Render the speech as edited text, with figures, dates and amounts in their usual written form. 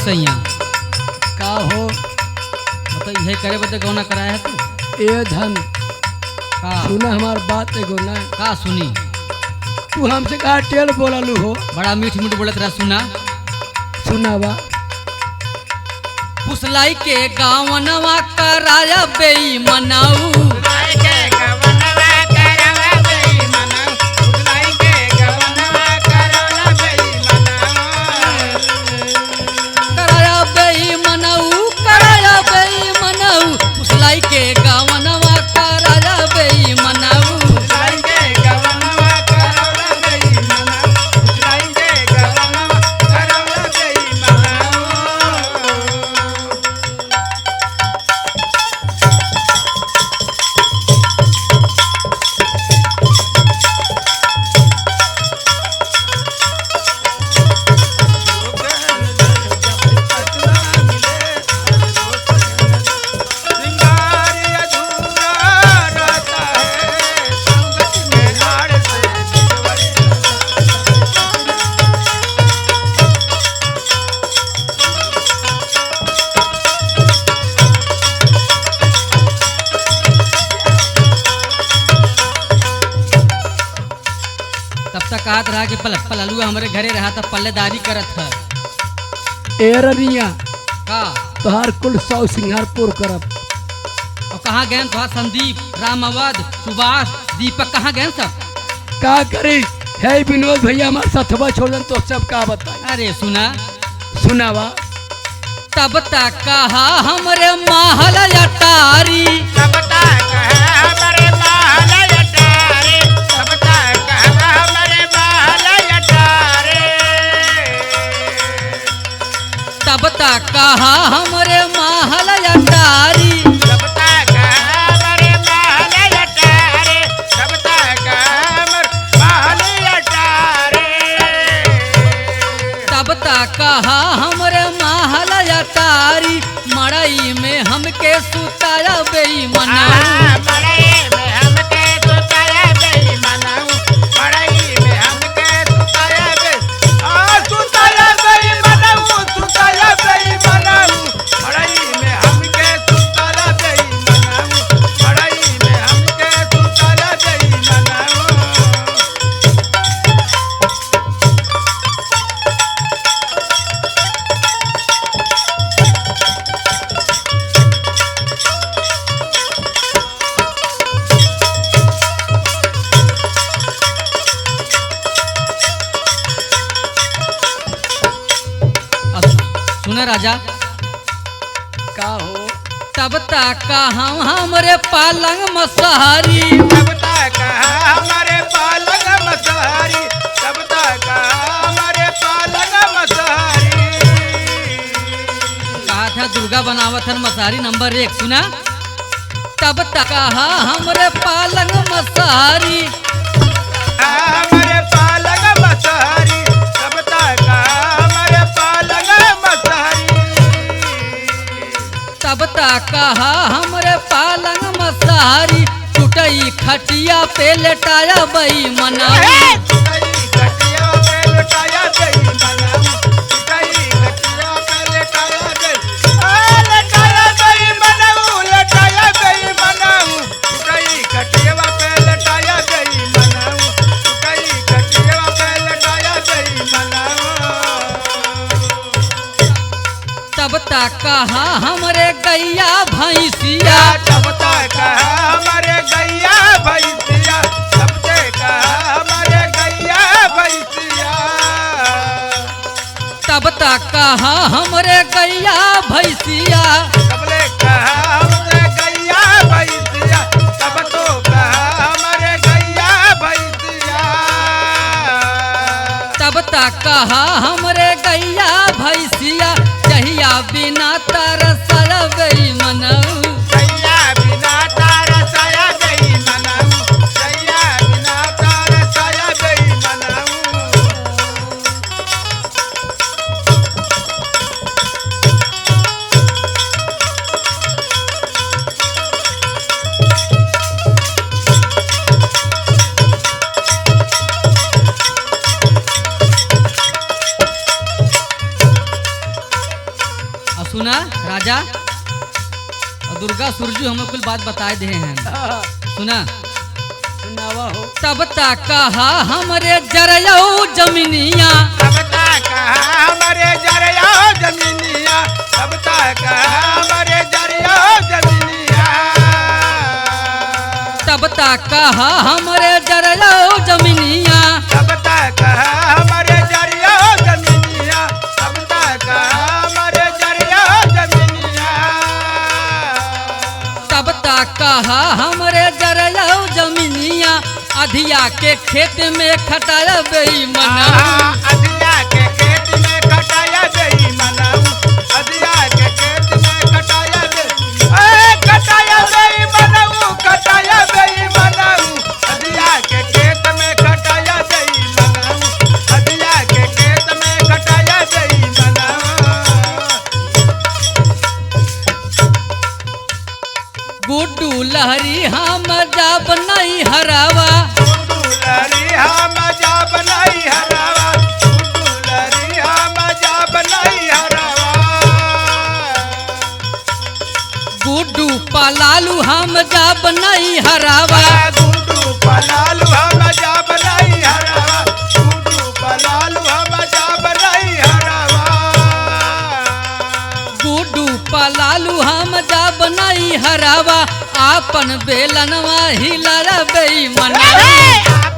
सैया का हो मतलब यही करे बदे गौना कराया है तू ए धन का सुना हमार बात एगो ना का सुनी तू हमसे कहा टेल बोललू हो बड़ा मीठ मीठ बोलत रहा सुना सुनावा पुसलाई के गावनवा कराया बेईमानाऊ कराया बेईमानाऊ पुसलाई के गावनवा कराया बेईमानाऊ कहत रहा कि पललुआ हमारे घरे रहा था पल्लेदारी करत है एरनिया का तोहार कुल 100 सिंगारपुर करब और कहाँ गए तो संदीप राम अवध सुभाष दीपक कहाँ गए सब का करी है विनोद भैया हमारे साथवा छोड़न तो सब का बताई अरे सुना सुनावा तब तक कहा हमरे महल अटारी तब तक कहा हमरे महल अटारी तब तक कहा हमरे महल अटारी मड़ई में हमके सुताया बेईमानाऊ सुने राजा का हो तब तक कहा हमरे पालंग मसहरी कहा था दुर्गा बनावत है मसहरी नंबर 1 सुना तब तक कहा हमरे पालंग मसहरी तब तक कहा हमरे पालंग मसहरी टूटई खटिया पे लेटाया बेईमानाऊ तब तक कहा हमरे गैया भैंसिया तब तक हमारे गैया भैंसिया तब तक हमारे गैया भैंसिया तब तक कहा हमरे गैया भैंसिया तब ले कहा हमारे गैया भैंसिया तब तो कहा हमारे गैया भैंसिया तब तक कहा हमरे गैया भैंसिया जहिया बिना तरसया बेईमानाऊ गैया बिना तरसया बेईमानाऊ गैया बिना तरसया बेईमानाऊ जा और दुर्गा सुरजू हमें कुल बात बताए दे हैं। हाँ, सुना सुनावा हो। तब तक कहा हमरे जरयो जमीनिया तब तक हमारे जरिया जमीनिया तब तक हमारे जरिया जमीनिया तब तक कहा हमरे जरयो जमीनिया तब तक हमारे जरिया जमीनिया तब तक हमारे जरिया जमीनिया तब तक कहा हमरे जरयो जमीनिया अधिया के खेत में खटाया बेईमाना अधिया के खेत में कटाया गई मनाऊ अधिया के खेत में कटाया गई मनाऊ कटाया गई मनाऊ अधिया के खेत में कटाया गई मनाऊ अधिया के खेत में कटाया गई मनाऊ गुड्डू लहरी हम जब नहीं हरावा दुलरी हम जा बनाई हरावा दुलरी हम जा बनाई हरावा गुड्डू पलालू हम जब नहीं हरावा गुड्डू पलालू हम जा बनाई हरावा गुड्डू पलालू हम जा बनाई हरावा गुड्डू पलालू हम जब नहीं हरावा आपन बेलनवा हिला बेईमाना आप